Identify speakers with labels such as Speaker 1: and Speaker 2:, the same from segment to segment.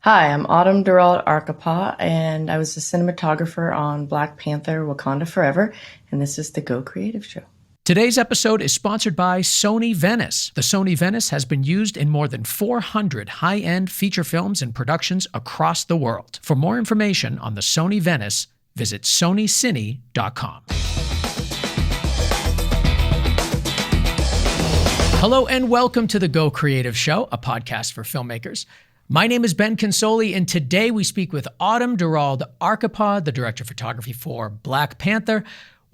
Speaker 1: Hi, I'm Autumn Durald Arkapaw, and I was a cinematographer on Black Panther: Wakanda Forever, and this is the Go Creative Show.
Speaker 2: Today's episode is sponsored by Sony Venice. The Sony Venice has been used in more than 400 high-end feature films and productions across the world. For more information on the Sony Venice, visit sonycine.com. Hello and welcome to the Go Creative Show, a podcast for filmmakers. My name is Ben Consoli, and today we speak with Autumn Durald Arkapaw, the director of photography for Black Panther: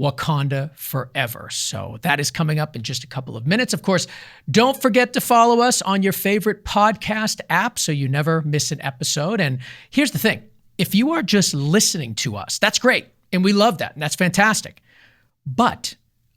Speaker 2: Wakanda Forever. So that is coming up in just a couple of minutes. Of course, don't forget to follow us on your favorite podcast app so you never miss an episode. And here's the thing. If you are just listening to us, that's great. And we love that. And that's fantastic. But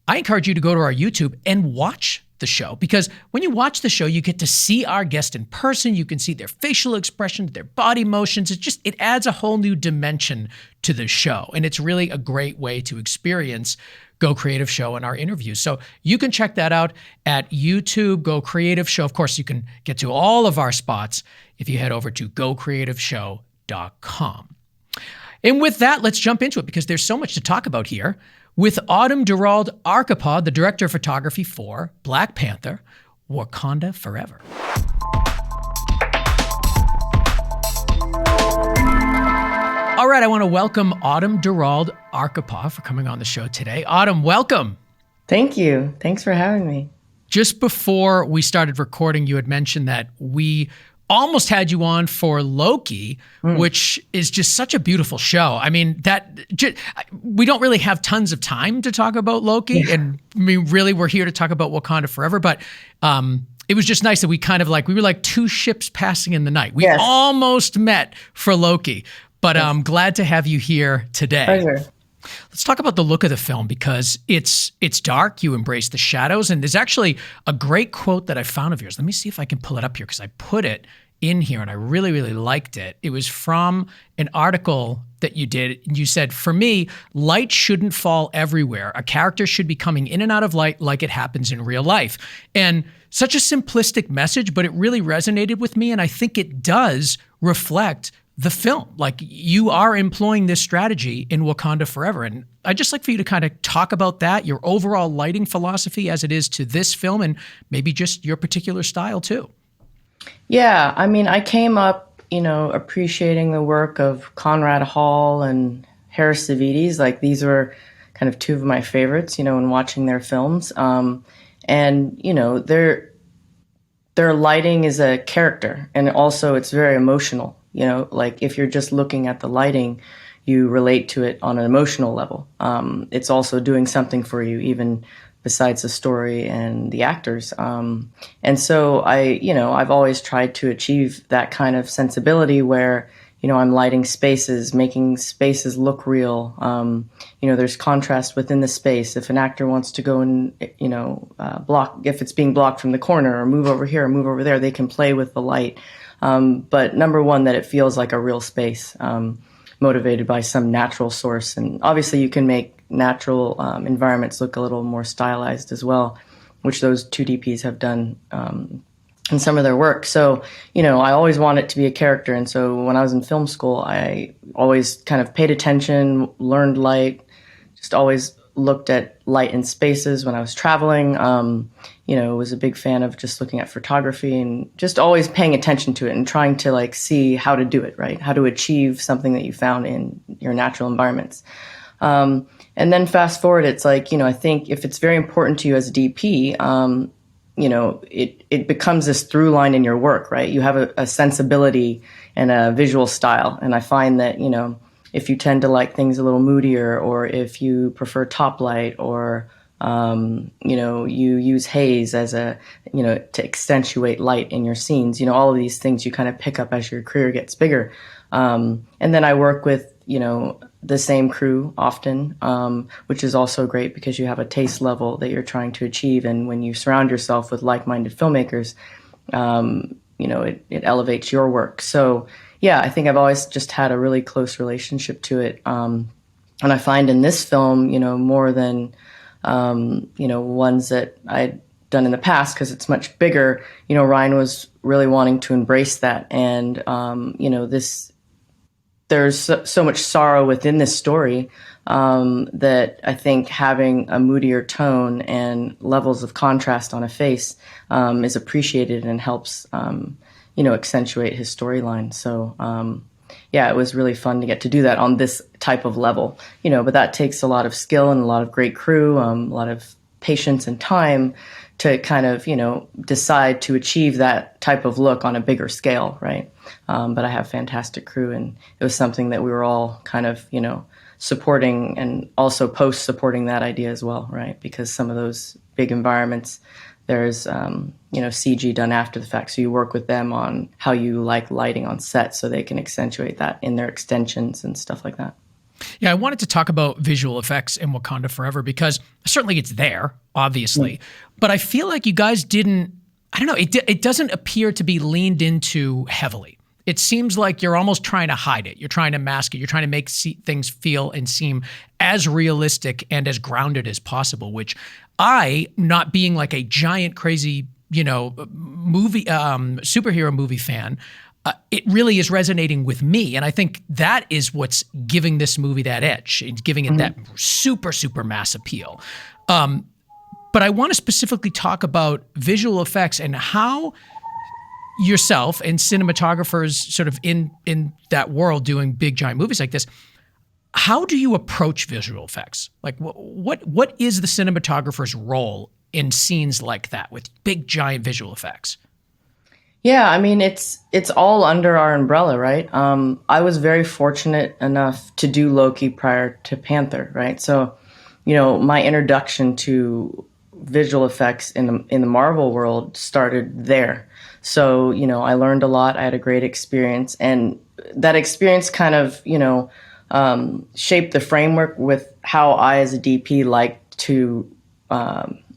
Speaker 2: I encourage you to go to our YouTube and watch the show, because when you watch the show, you get to see our guest in person. You can see their facial expressions, their body motions. It adds a whole new dimension to the show. And it's really a great way to experience Go Creative Show and our interviews. So you can check that out at YouTube, Go Creative Show. Of course, you can get to all of our spots if you head over to gocreativeshow.com. And with that, let's jump into it, because there's so much to talk about here with Autumn Durald Arkapaw, the director of photography for Black Panther: Wakanda Forever. All right, I want to welcome Autumn Durald Arkapaw for coming on the show today. Autumn, welcome.
Speaker 1: Thank you. Thanks for having me.
Speaker 2: Just before we started recording, you had mentioned that we almost had you on for Loki, which is just such a beautiful show. I mean, we don't really have tons of time to talk about Loki, and I mean, really, we're here to talk about Wakanda Forever. But it was just nice that we were like two ships passing in the night. We almost met for Loki, but I'm glad to have you here today.
Speaker 1: Pleasure.
Speaker 2: Let's talk about the look of the film, because it's dark. You embrace the shadows. And there's actually a great quote that I found of yours. Let me see if I can pull it up here, because I put it in here and I really, really liked it. It was from an article that you did. You said, "For me, light shouldn't fall everywhere. A character should be coming in and out of light like it happens in real life." And such a simplistic message, but it really resonated with me. And I think it does reflect the film. Like, you are employing this strategy in Wakanda Forever. And I'd just like for you to kind of talk about that, your overall lighting philosophy as it is to this film, and maybe just your particular style too.
Speaker 1: Yeah, I mean, I came up, appreciating the work of Conrad Hall and Harris Savides. Like, these were kind of two of my favorites, in watching their films. Their lighting is a character, and also it's very emotional. Like, if you're just looking at the lighting, you relate to it on an emotional level. It's also doing something for you, even besides the story and the actors. And so I've always tried to achieve that kind of sensibility where, I'm lighting spaces, making spaces look real. There's contrast within the space. If an actor wants to go and, block, if it's being blocked from the corner, or move over here or move over there, they can play with the light. But number one, that it feels like a real space, motivated by some natural source. And obviously you can make natural environments look a little more stylized as well, which those two DPs have done in some of their work. So, I always want it to be a character. And so when I was in film school, I always kind of paid attention, learned light, just always looked at light in spaces when I was traveling. Was a big fan of just looking at photography and just always paying attention to it and trying to see how to do it, right? How to achieve something that you found in your natural environments. And then fast forward, it's I think if it's very important to you as a DP, it becomes this through line in your work, right? You have a sensibility and a visual style. And I find that, if you tend to like things a little moodier, or if you prefer top light, or you use haze as to accentuate light in your scenes, all of these things you kind of pick up as your career gets bigger. And then I work with, the same crew often, which is also great because you have a taste level that you're trying to achieve. And when you surround yourself with like-minded filmmakers, it elevates your work. So yeah, I think I've always just had a really close relationship to it. And I find in this film, more than, ones that I'd done in the past, because it's much bigger, Ryan was really wanting to embrace that. And, there's so much sorrow within this story that I think having a moodier tone and levels of contrast on a face is appreciated and helps, accentuate his storyline. So, yeah, it was really fun to get to do that on this type of level, but that takes a lot of skill and a lot of great crew, a lot of patience and time to kind of, decide to achieve that type of look on a bigger scale, right? But I have fantastic crew, and it was something that we were all kind of, supporting and also post-supporting that idea as well, right? Because some of those big environments, there's, CG done after the fact. So you work with them on how you like lighting on set so they can accentuate that in their extensions and stuff like that.
Speaker 2: Yeah, I wanted to talk about visual effects in Wakanda Forever because certainly it's there, obviously. But I feel like you guys didn't, I don't know, it doesn't appear to be leaned into heavily. It seems like you're almost trying to hide it. You're trying to mask it. You're trying to make things feel and seem as realistic and as grounded as possible, which I, not being like a giant crazy, superhero movie fan, it really is resonating with me. And I think that is what's giving this movie that edge. It's giving it that super, super mass appeal. But I want to specifically talk about visual effects and how yourself and cinematographers sort of in that world doing big, giant movies like this, how do you approach visual effects? Like what is the cinematographer's role in scenes like that with big, giant visual effects?
Speaker 1: Yeah, I mean, it's all under our umbrella, right? I was very fortunate enough to do Loki prior to Panther, right? So, my introduction to visual effects in the Marvel world started there. So, I learned a lot. I had a great experience, and that experience kind of, shaped the framework with how I, as a DP, like to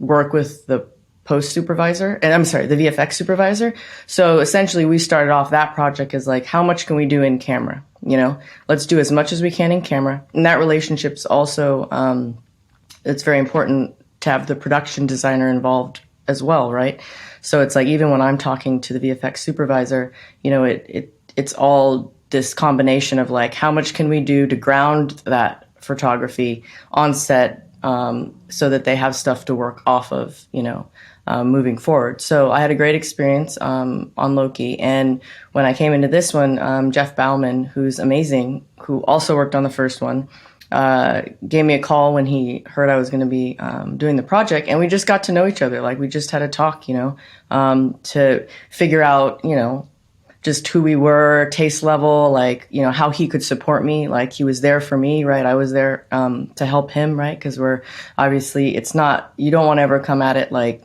Speaker 1: work with the post supervisor, and I'm sorry, the VFX supervisor. So essentially we started off that project as like, how much can we do in camera? Let's do as much as we can in camera. And that relationship's also, it's very important to have the production designer involved as well, right? So it's like, even when I'm talking to the VFX supervisor, it's all this combination of like, how much can we do to ground that photography on set, so that they have stuff to work off of, moving forward. So I had a great experience on Loki. And when I came into this one, Jeff Bauman, who's amazing, who also worked on the first one, gave me a call when he heard I was going to be doing the project. And we just got to know each other. Like, we just had a talk, to figure out, just who we were, taste level, like, how he could support me. Like, he was there for me, right? I was there to help him, right? Because we're obviously, it's not, you don't want to ever come at it like,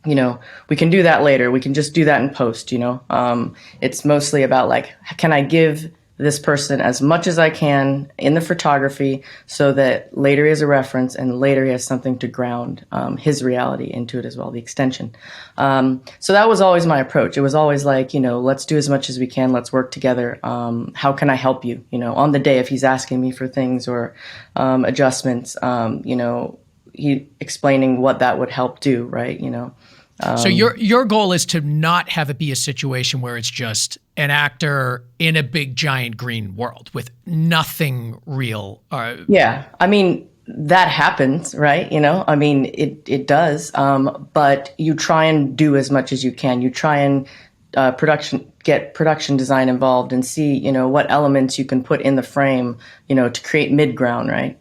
Speaker 1: we can do that later. We can just do that in post, It's mostly about like, can I give this person as much as I can in the photography so that later he has a reference and later he has something to ground his reality into it as well, the extension. So that was always my approach. It was always like, let's do as much as we can. Let's work together. How can I help you? On the day, if he's asking me for things or adjustments, he explaining what that would help do, right?
Speaker 2: So your goal is to not have it be a situation where it's just an actor in a big giant green world with nothing real.
Speaker 1: Yeah, I mean, that happens, right? It does. But you try and do as much as you can. You try and get production design involved and see, what elements you can put in the frame, to create mid-ground, right?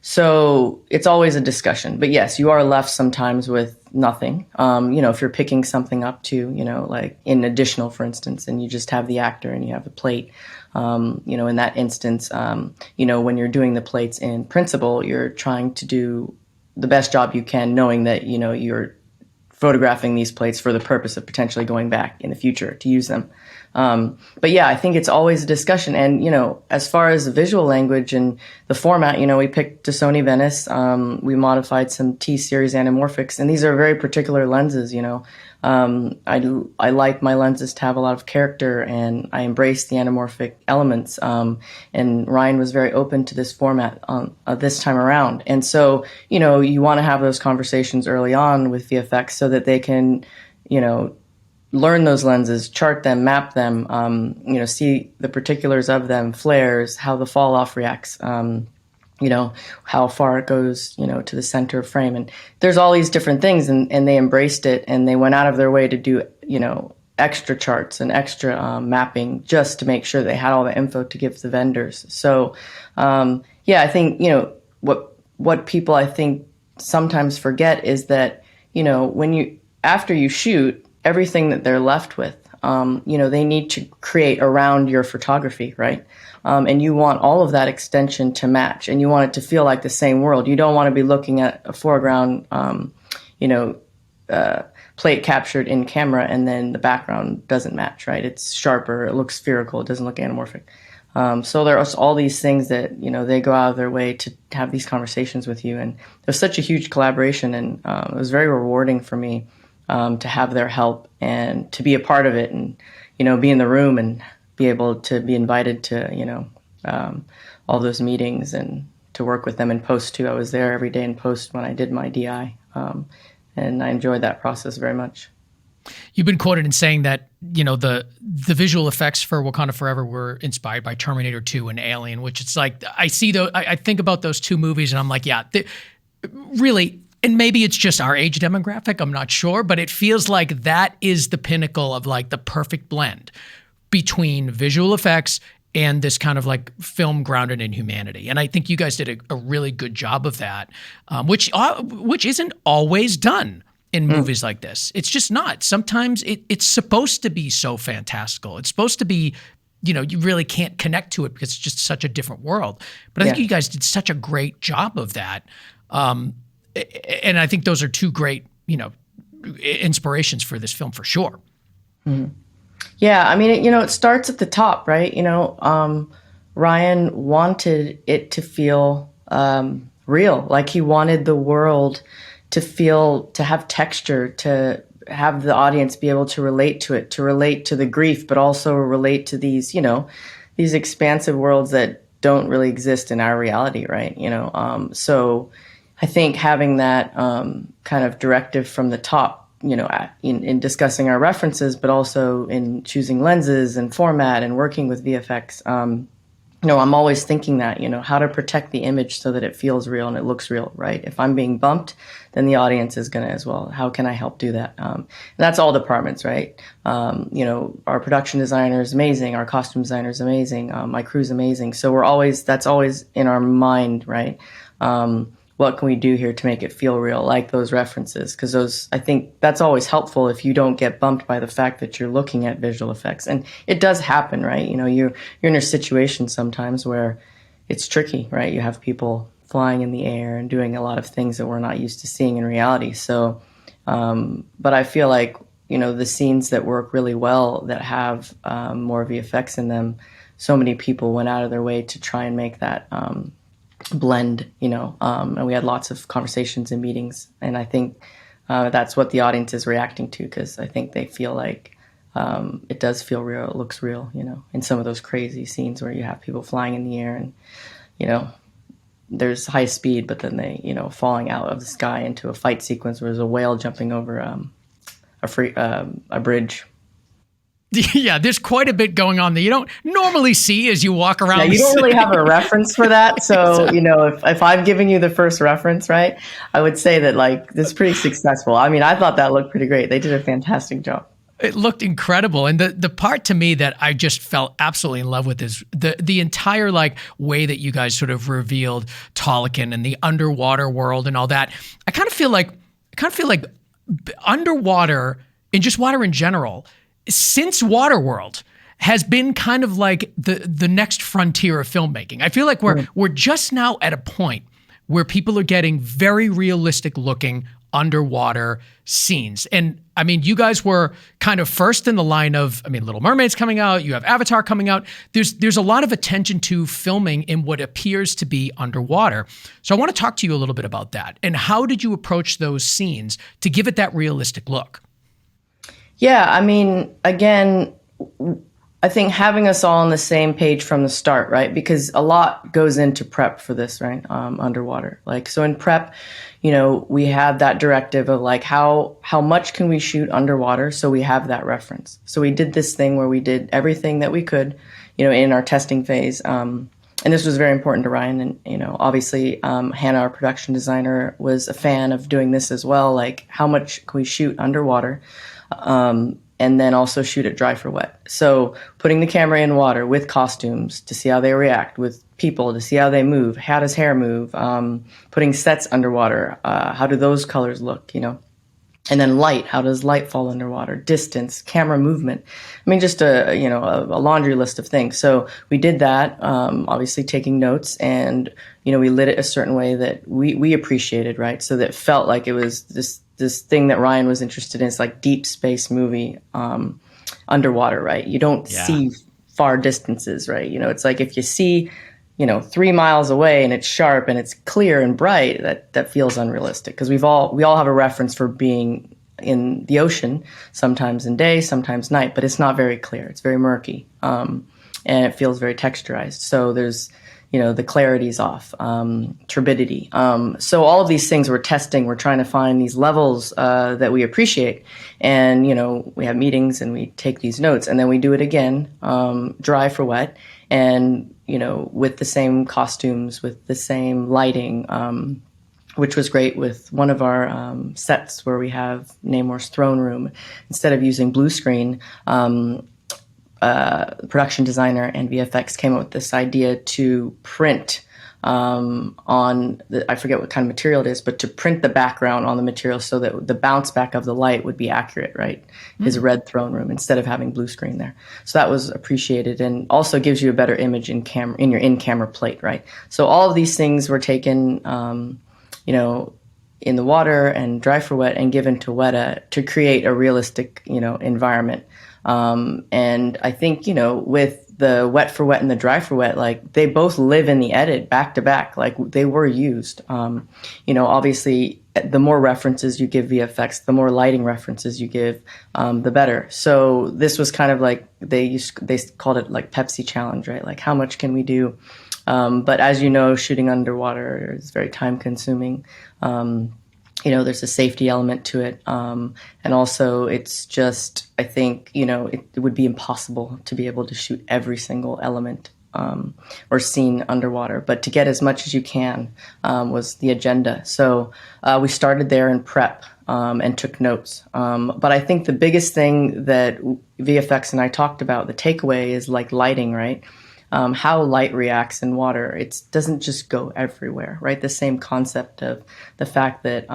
Speaker 1: So it's always a discussion. But yes, you are left sometimes with nothing. If you're picking something up too, like in additional, for instance, and you just have the actor and you have the plate, in that instance, when you're doing the plates in principle, you're trying to do the best job you can, knowing that, you're photographing these plates for the purpose of potentially going back in the future to use them. But yeah, I think it's always a discussion. And, as far as the visual language and the format, we picked the Sony Venice. We modified some T-series anamorphics, and these are very particular lenses, I like my lenses to have a lot of character, and I embrace the anamorphic elements. And Ryan was very open to this format this time around. And so, you want to have those conversations early on with VFX so that they can, learn those lenses, chart them, map them, see the particulars of them, flares, how the fall off reacts, how far it goes, to the center of frame. And there's all these different things, and they embraced it, and they went out of their way to do, extra charts and extra mapping just to make sure they had all the info to give the vendors. So, I think, what people I think sometimes forget is that, after you shoot, everything that they're left with, they need to create around your photography, right? And you want all of that extension to match, and you want it to feel like the same world. You don't want to be looking at a foreground, plate captured in camera, and then the background doesn't match, right? It's sharper, it looks spherical, it doesn't look anamorphic. So there are all these things that, they go out of their way to have these conversations with you. And there's such a huge collaboration, and it was very rewarding for me to have their help and to be a part of it, and, be in the room and be able to be invited to, all those meetings and to work with them in post too. I was there every day in post when I did my DI. And I enjoyed that process very much.
Speaker 2: You've been quoted in saying that, the visual effects for Wakanda Forever were inspired by Terminator 2 and Alien, which it's like, I think about those two movies and I'm like, yeah, really, and maybe it's just our age demographic, I'm not sure, but it feels like that is the pinnacle of like the perfect blend between visual effects and this kind of like film grounded in humanity. And I think you guys did a really good job of that, which isn't always done in movies like this. It's just not. Sometimes it's supposed to be so fantastical. It's supposed to be, you really can't connect to it because it's just such a different world. But I think you guys did such a great job of that. And I think those are two great, inspirations for this film for sure.
Speaker 1: Mm-hmm. Yeah, I mean, it starts at the top, right? Ryan wanted it to feel real. Like he wanted the world to have texture, to have the audience be able to relate to it, to relate to the grief, but also relate to these, these expansive worlds that don't really exist in our reality, right? So I think having that kind of directive from the top, in discussing our references, but also in choosing lenses and format and working with VFX. I'm always thinking that, how to protect the image so that it feels real and it looks real, right? If I'm being bumped, then the audience is going to as well. How can I help do that? And that's all departments, right? Our production designer is amazing. Our costume designer is amazing. My crew's amazing. So that's always in our mind, right? What can we do here to make it feel real, like those references? Because I think that's always helpful if you don't get bumped by the fact that you're looking at visual effects. And it does happen, right? You're in a situation sometimes where it's tricky, right? You have people flying in the air and doing a lot of things that we're not used to seeing in reality. So, but I feel like, the scenes that work really well, that have more VFX in them, so many people went out of their way to try and make that blend, and we had lots of conversations and meetings, and I think that's what the audience is reacting to, because I think they feel like it does feel real, it looks real, in some of those crazy scenes where you have people flying in the air and, there's high speed, but then they, falling out of the sky into a fight sequence where there's a whale jumping over a bridge.
Speaker 2: Yeah, there's quite a bit going on that you don't normally see as you walk around.
Speaker 1: Yeah, you don't really have a reference for that. So, exactly. If I'm giving you the first reference, right, I would say that this is pretty successful. I mean, I thought that looked pretty great. They did a fantastic job.
Speaker 2: It looked incredible. And the part to me that I just fell absolutely in love with is the entire way that you guys sort of revealed Talokan and the underwater world and all that. I kind of feel like underwater and just water in general, since Waterworld, has been kind of like the next frontier of filmmaking. I feel like we're just now at a point where people are getting very realistic looking underwater scenes. And I mean, you guys were kind of first in the line of, Little Mermaid's coming out, you have Avatar coming out. There's a lot of attention to filming in what appears to be underwater. So I want to talk to you a little bit about that. And how did you approach those scenes to give it that realistic look?
Speaker 1: Yeah, again, I think having us all on the same page from the start, right? Because a lot goes into prep for this, right? Underwater. Like, so in prep, we had that directive of like, how much can we shoot underwater? So we have that reference. So we did this thing where we did everything that we could, in our testing phase. And this was very important to Ryan. And, obviously, Hannah, our production designer, was a fan of doing this as well. Like, how much can we shoot underwater? And then also shoot it dry for wet. So putting the camera in water with costumes to see how they react, with people to see how they move, how does hair move, putting sets underwater, how do those colors look, and then light, how does light fall underwater, distance, camera movement. I mean, just a laundry list of things. So we did that, obviously taking notes, and, we lit it a certain way that we appreciated, right? So that it felt like it was this thing that Ryan was interested in. It's like deep space movie, underwater, right? You don't see far distances, right? It's like if you see, 3 miles away and it's sharp and it's clear and bright, that feels unrealistic, because we all have a reference for being in the ocean, sometimes in day, sometimes night, but it's not very clear. It's very murky, and it feels very texturized. So there's, the clarity's off, turbidity. So all of these things we're testing, we're trying to find these levels that we appreciate. And, we have meetings and we take these notes, and then we do it again, dry for wet. And, with the same costumes, with the same lighting, which was great with one of our sets where we have Namor's throne room. Instead of using blue screen, production designer and VFX came up with this idea to print I forget what kind of material it is, but to print the background on the material so that the bounce back of the light would be accurate, right? His red throne room, instead of having blue screen there. So that was appreciated, and also gives you a better image in your in-camera plate, right? So all of these things were taken, in the water and dry for wet and given to Weta to create a realistic, environment. And I think, with the wet for wet and the dry for wet, like they both live in the edit back to back, like they were used. Obviously the more references you give VFX, the more lighting references you give, the better. So this was kind of like, they called it like Pepsi challenge, right? Like how much can we do? But as shooting underwater is very time consuming. There's a safety element to it. And also it's just, I think, it would be impossible to be able to shoot every single element or scene underwater. But to get as much as you can was the agenda. So we started there in prep and took notes. But I think the biggest thing that VFX and I talked about, the takeaway, is like lighting, right? How light reacts in water. It doesn't just go everywhere, right? The same concept of the fact that,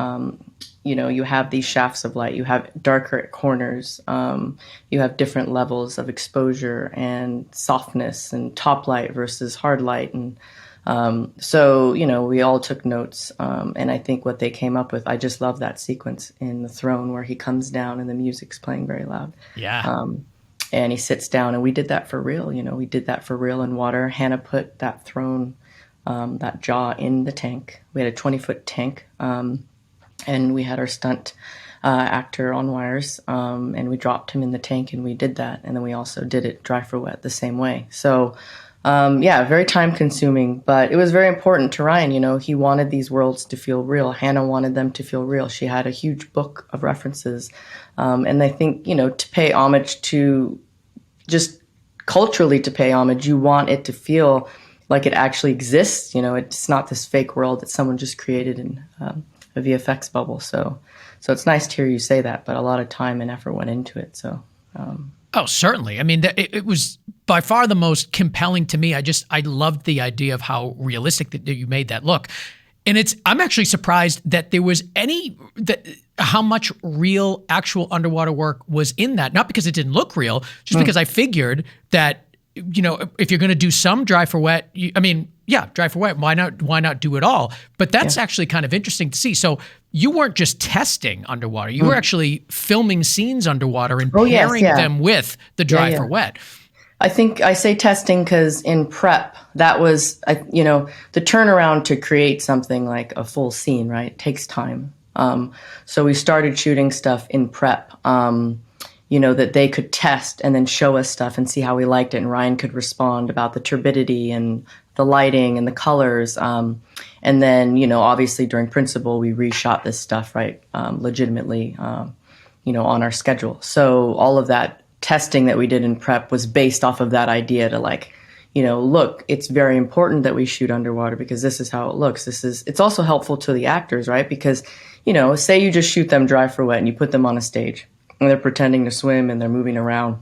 Speaker 1: you have these shafts of light, you have darker corners, you have different levels of exposure and softness and top light versus hard light. And so, we all took notes. And I think what they came up with, I just love that sequence in the throne where he comes down and the music's playing very loud.
Speaker 2: Yeah.
Speaker 1: And he sits down, and we did that for real. We did that for real in water. Hannah put that throne, that jaw in the tank. We had a 20-foot tank, and we had our stunt actor on wires, and we dropped him in the tank, and we did that. And then we also did it dry for wet the same way. So, very time consuming, but it was very important to Ryan. He wanted these worlds to feel real. Hannah wanted them to feel real. She had a huge book of references. And I think, to pay homage to, just culturally to pay homage, you want it to feel like it actually exists. It's not this fake world that someone just created in a VFX bubble. So it's nice to hear you say that, but a lot of time and effort went into it. So,
Speaker 2: Oh, certainly. I mean, it was by far the most compelling to me. I loved the idea of how realistic that you made that look. And I'm actually surprised that there was how much real actual underwater work was in that. Not because it didn't look real, just because I figured that, if you're going to do some dry for wet, dry for wet, why not do it all? But that's actually kind of interesting to see. So you weren't just testing underwater, you were actually filming scenes underwater and pairing them with the dry for wet.
Speaker 1: I think I say testing because in prep, that was, the turnaround to create something like a full scene, right? It takes time. So we started shooting stuff in prep. that they could test and then show us stuff and see how we liked it. And Ryan could respond about the turbidity and the lighting and the colors. And then, obviously during principal, we reshot this stuff, right, legitimately, on our schedule. So all of that testing that we did in prep was based off of that idea to look, it's very important that we shoot underwater because this is how it looks. It's also helpful to the actors, right? Because, say you just shoot them dry for wet and you put them on a stage and they're pretending to swim and they're moving around.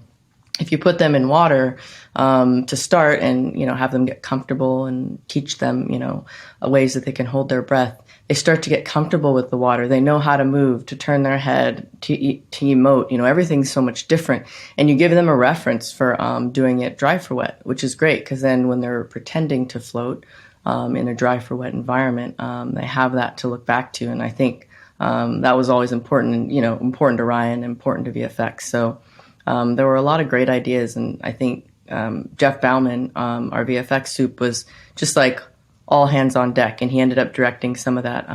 Speaker 1: If you put them in water to start and, have them get comfortable and teach them, ways that they can hold their breath, they start to get comfortable with the water. They know how to move, to turn their head, to emote. Everything's so much different. And you give them a reference for doing it dry for wet, which is great because then when they're pretending to float in a dry for wet environment, they have that to look back to. And I think that was always important, important to Ryan, important to VFX. So there were a lot of great ideas. And I think Jeff Bauman, our VFX soup, was just like all hands on deck, and he ended up directing some of that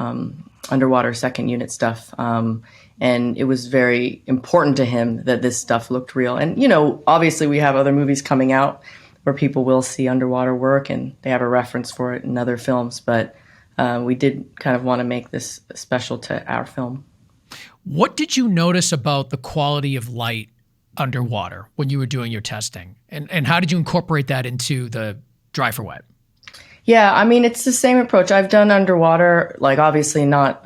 Speaker 1: underwater second unit stuff. And it was very important to him that this stuff looked real. And, obviously we have other movies coming out where people will see underwater work and they have a reference for it in other films. But we did kind of want to make this special to our film.
Speaker 2: What did you notice about the quality of light underwater when you were doing your testing? And how did you incorporate that into the dry for wet?
Speaker 1: Yeah, I mean, it's the same approach. I've done underwater, like obviously not,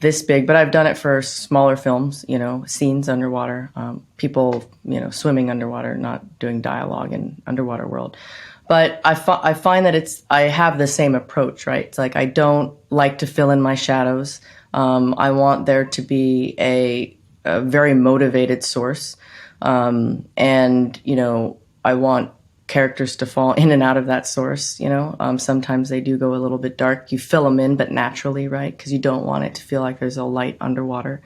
Speaker 1: this big, but I've done it for smaller films, scenes underwater, people, swimming underwater, not doing dialogue in underwater world. But I find that I have the same approach, right? It's like I don't like to fill in my shadows. I want there to be a very motivated source. And, I want characters to fall in and out of that source. Sometimes they do go a little bit dark. You fill them in, but naturally, right? Because you don't want it to feel like there's a light underwater.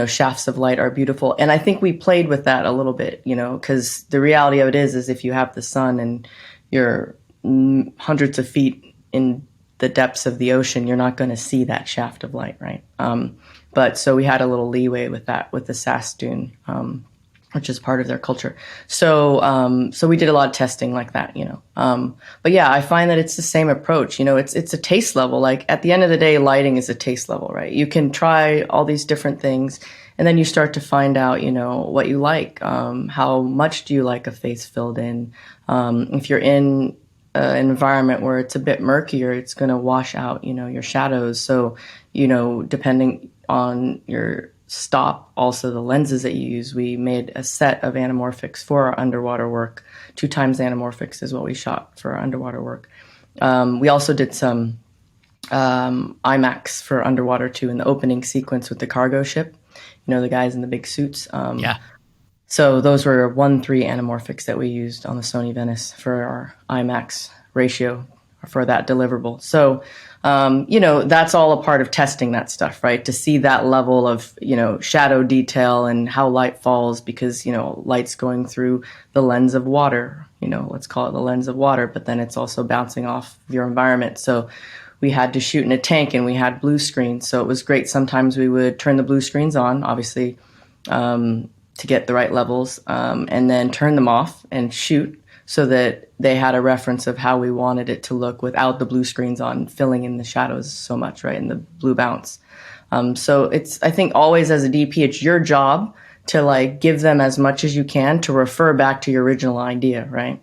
Speaker 1: Shafts of light are beautiful. And I think we played with that a little bit, because the reality of it is if you have the sun and you're hundreds of feet in the depths of the ocean, you're not going to see that shaft of light, right? But so we had a little leeway with that, with the Sass Dune, which is part of their culture. So we did a lot of testing like that, But yeah, I find that it's the same approach. It's a taste level. Like at the end of the day, lighting is a taste level, right? You can try all these different things, and then you start to find out, what you like. How much do you like a face filled in? If you're in an environment where it's a bit murkier, it's going to wash out, your shadows. So, depending on your stop, also the lenses that you use. We made a set of anamorphics for our underwater work. 2x anamorphics is what we shot for our underwater work. We also did some IMAX for underwater too in the opening sequence with the cargo ship. The guys in the big suits.
Speaker 2: Yeah.
Speaker 1: So those were 1:3 anamorphics that we used on the Sony Venice for our IMAX ratio for that deliverable. So that's all a part of testing that stuff, right? To see that level of, shadow detail and how light falls because, light's going through the lens of water, let's call it the lens of water, but then it's also bouncing off your environment. So we had to shoot in a tank and we had blue screens. So it was great. Sometimes we would turn the blue screens on, obviously, to get the right levels, and then turn them off and shoot so that they had a reference of how we wanted it to look without the blue screens on, filling in the shadows so much, right, and the blue bounce. So it's, I think always as a DP, it's your job to give them as much as you can to refer back to your original idea, right?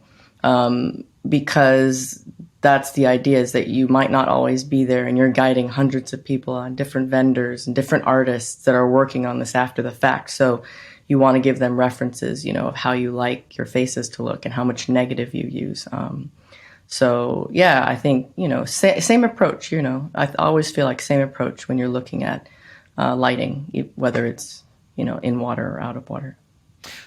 Speaker 1: Because that's the idea, is that you might not always be there and you're guiding hundreds of people on different vendors and different artists that are working on this after the fact. So you want to give them references, of how you like your faces to look and how much negative you use. So yeah, I think, same approach, I always feel like same approach when you're looking at lighting, whether it's, in water or out of water.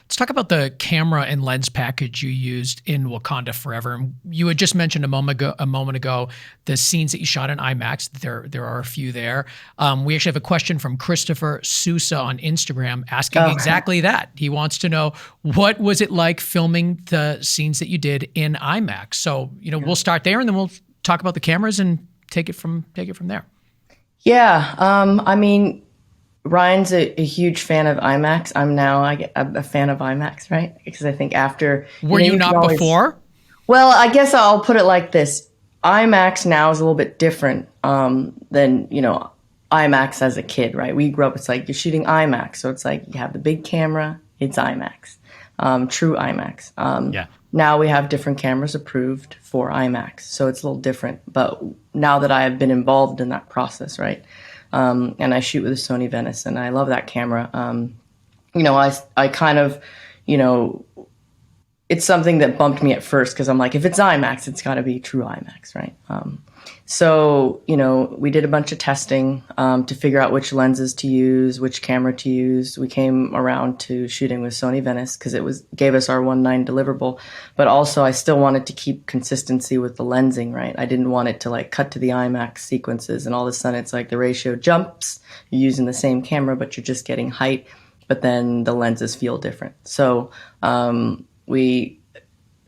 Speaker 2: Let's talk about the camera and lens package you used in Wakanda Forever. And you had just mentioned a moment ago the scenes that you shot in IMAX. There are a few there. We actually have a question from Christopher Sousa on Instagram asking exactly that. He wants to know, what was it like filming the scenes that you did in IMAX? So, we'll start there and then we'll talk about the cameras and take it from there.
Speaker 1: Yeah. I mean, Ryan's a huge fan of IMAX. I'm now a fan of IMAX, right? Because I think after
Speaker 2: Were you
Speaker 1: can
Speaker 2: not
Speaker 1: always,
Speaker 2: before?
Speaker 1: well, I guess I'll put it like this: IMAX now is a little bit different than IMAX as a kid, right? We grew up. It's like you're shooting IMAX, so it's like you have the big camera. It's IMAX, true IMAX.
Speaker 2: Yeah.
Speaker 1: Now we have different cameras approved for IMAX, so it's a little different. But now that I have been involved in that process, right? And I shoot with a Sony Venice, and I love that camera. I kind of, you know, it's something that bumped me at first because I'm like, if it's IMAX, it's got to be true IMAX, right? So, we did a bunch of testing to figure out which lenses to use, which camera to use. We came around to shooting with Sony Venice because gave us our 1.9 deliverable. But also, I still wanted to keep consistency with the lensing, right? I didn't want it to like cut to the IMAX sequences and all of a sudden it's like the ratio jumps. You're using the same camera, but you're just getting height. But then the lenses feel different. So we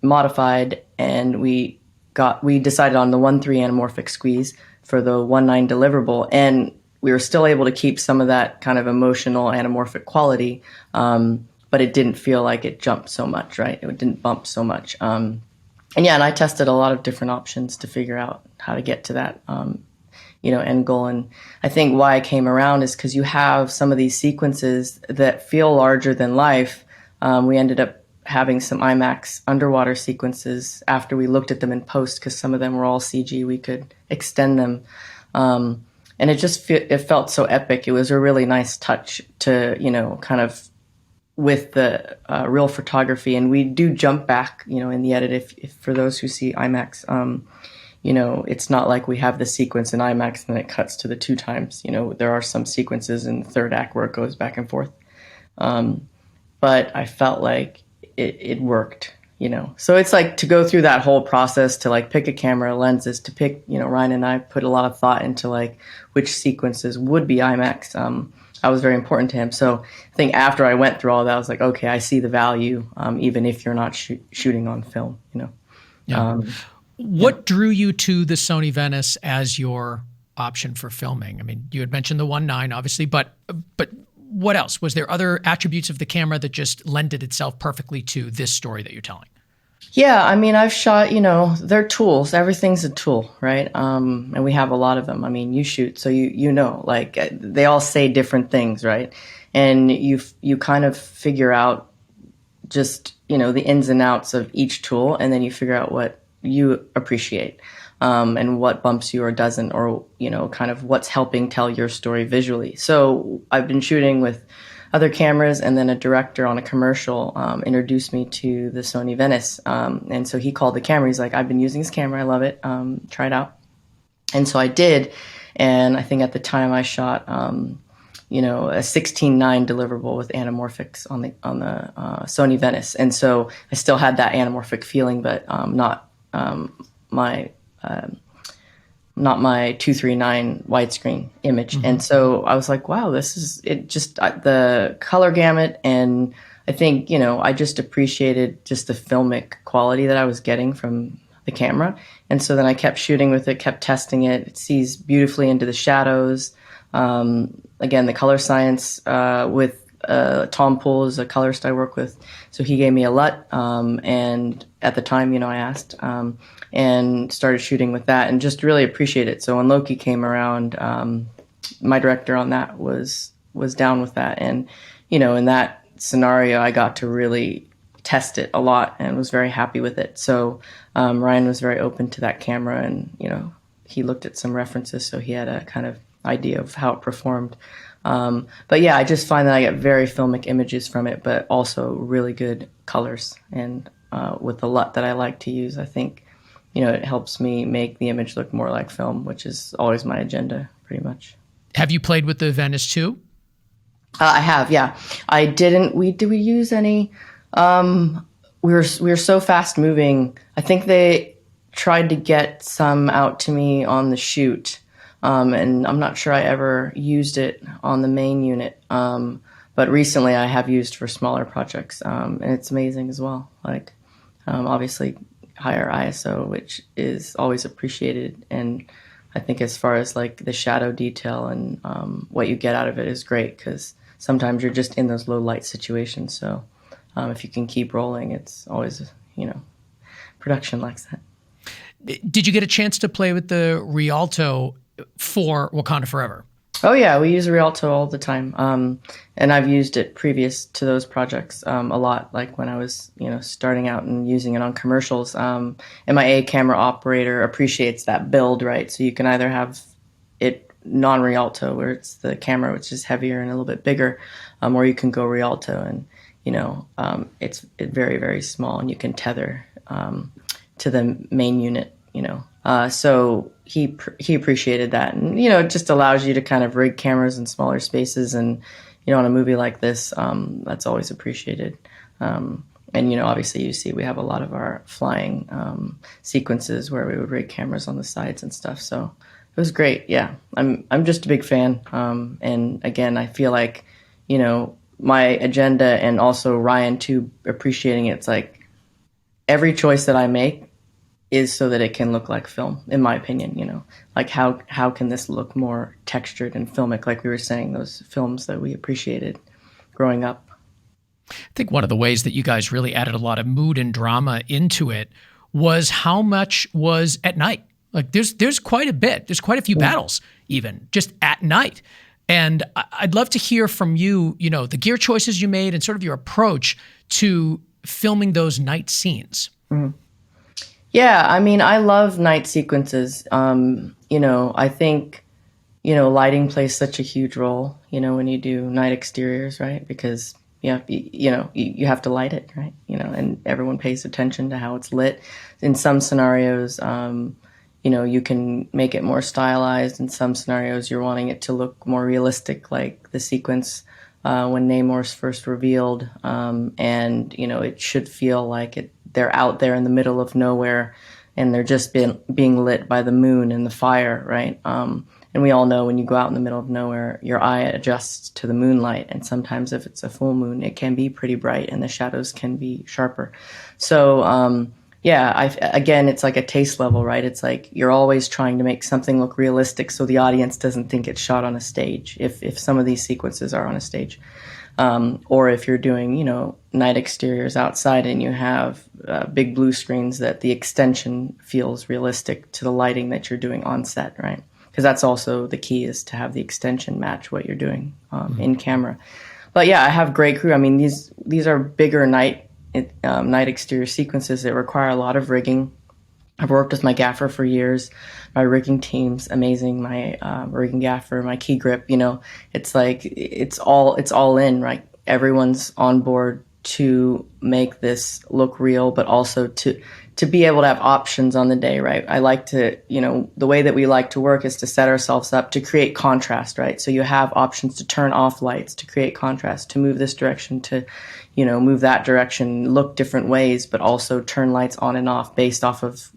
Speaker 1: modified and we decided on the 1.3 anamorphic squeeze for the 1.9 deliverable, and we were still able to keep some of that kind of emotional anamorphic quality, but it didn't feel like it jumped so much, right? It didn't bump so much. And I tested a lot of different options to figure out how to get to that, end goal. And I think why I came around is because you have some of these sequences that feel larger than life. We ended up having some IMAX underwater sequences after we looked at them in post because some of them were all CG. We could extend them. And it felt so epic. It was a really nice touch to, kind of with the real photography. And we do jump back, in the edit if for those who see IMAX, it's not like we have the sequence in IMAX and then it cuts to the 2 times. There are some sequences in the third act where it goes back and forth. But I felt like it worked, So it's like to go through that whole process to like pick a camera, lenses, to pick, Ryan and I put a lot of thought into like which sequences would be IMAX. That was very important to him. So I think after I went through all that, I was like, okay, I see the value, even if you're not shooting on film,
Speaker 2: Yeah. What drew you to the Sony Venice as your option for filming? I mean, you had mentioned the 1.9, obviously, but what else? Was there other attributes of the camera that just lended itself perfectly to this story that you're telling?
Speaker 1: Yeah, I mean, I've shot, they're tools. Everything's a tool, right? And we have a lot of them. I mean, you shoot, so like they all say different things, right? And you kind of figure out just, the ins and outs of each tool, and then you figure out what you appreciate. And what bumps you or doesn't, or, kind of what's helping tell your story visually. So I've been shooting with other cameras, and then a director on a commercial introduced me to the Sony Venice. And so he called the camera. He's like, I've been using this camera. I love it. Try it out. And so I did. And I think at the time I shot, a 16:9 deliverable with anamorphics on the Sony Venice. And so I still had that anamorphic feeling, but not my 239 widescreen image. Mm-hmm. And so I was like, wow, this is it, just the color gamut. And I think, I just appreciated just the filmic quality that I was getting from the camera. And so then I kept shooting with it, kept testing it. It sees beautifully into the shadows. Again, the color science with Tom Poole is a colorist I work with. So he gave me a LUT. And at the time, I asked, and started shooting with that and just really appreciate it. So when Loki came around, my director on that was down with that. And, in that scenario, I got to really test it a lot and was very happy with it. So Ryan was very open to that camera and, he looked at some references. So he had a kind of idea of how it performed. But yeah, I just find that I get very filmic images from it, but also really good colors. And with the LUT that I like to use, I think, it helps me make the image look more like film, which is always my agenda, pretty much.
Speaker 2: Have you played with the Venice too?
Speaker 1: I have, yeah. I didn't. Did we use any? We were so fast moving. I think they tried to get some out to me on the shoot, and I'm not sure I ever used it on the main unit. But recently, I have used for smaller projects, and it's amazing as well. Like, obviously, higher ISO, which is always appreciated, and I think as far as like the shadow detail and what you get out of it is great, because sometimes you're just in those low light situations. So if you can keep rolling, it's always, production likes that.
Speaker 2: Did you get a chance to play with the Rialto for Wakanda Forever?
Speaker 1: Oh yeah, we use Rialto all the time, and I've used it previous to those projects a lot. Like when I was, starting out and using it on commercials. And my A camera operator appreciates that build, right? So you can either have it non-Rialto, where it's the camera which is heavier and a little bit bigger, or you can go Rialto, and it's very very small, and you can tether to the main unit. So he appreciated that, and it just allows you to kind of rig cameras in smaller spaces, and on a movie like this, that's always appreciated. And obviously you see we have a lot of our flying sequences where we would rig cameras on the sides and stuff. So it was great. Yeah, I'm just a big fan. And again, I feel like my agenda, and also Ryan too, appreciating it. It's like every choice that I make is so that it can look like film, in my opinion. Like how can this look more textured and filmic, like we were saying, those films that we appreciated growing up.
Speaker 2: I think one of the ways that you guys really added a lot of mood and drama into it was how much was at night. Like there's quite a bit. There's quite a few battles even just at night. And I'd love to hear from you, the gear choices you made and sort of your approach to filming those night scenes.
Speaker 1: Mm-hmm. Yeah, I mean, I love night sequences. I think, lighting plays such a huge role, when you do night exteriors, right? Because, you have to light it, right? And everyone pays attention to how it's lit. In some scenarios, you can make it more stylized. In some scenarios, you're wanting it to look more realistic, like the sequence when Namor's first revealed. And, it should feel like they're out there in the middle of nowhere, and they're just being lit by the moon and the fire, right? And we all know when you go out in the middle of nowhere, your eye adjusts to the moonlight, and sometimes if it's a full moon, it can be pretty bright and the shadows can be sharper. So again, it's like a taste level, right? It's like you're always trying to make something look realistic so the audience doesn't think it's shot on a stage, if some of these sequences are on a stage. Or if you're doing, night exteriors outside and you have big blue screens, that the extension feels realistic to the lighting that you're doing on set, right? Because that's also the key, is to have the extension match what you're doing in camera. But yeah, I have great crew. I mean, these are bigger night exterior sequences that require a lot of rigging. I've worked with my gaffer for years. My rigging team's amazing. My rigging gaffer, my key grip, it's like it's all in, right? Everyone's on board to make this look real, but also to be able to have options on the day, right? I like to, the way that we like to work is to set ourselves up to create contrast, right? So you have options to turn off lights, to create contrast, to move this direction, to, move that direction, look different ways, but also turn lights on and off based off of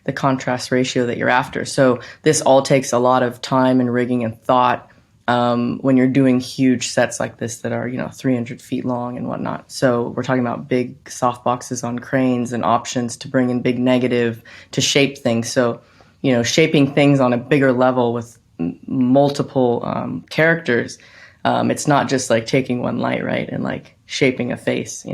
Speaker 1: the contrast ratio that you're after. So this all takes a lot of time and rigging and thought when you're doing huge sets like this that are 300 feet long and whatnot. So we're talking about big soft boxes on cranes and options to bring in big negative to shape things. So shaping things on a bigger level with multiple characters. It's not just like taking one light, right, and like shaping a face,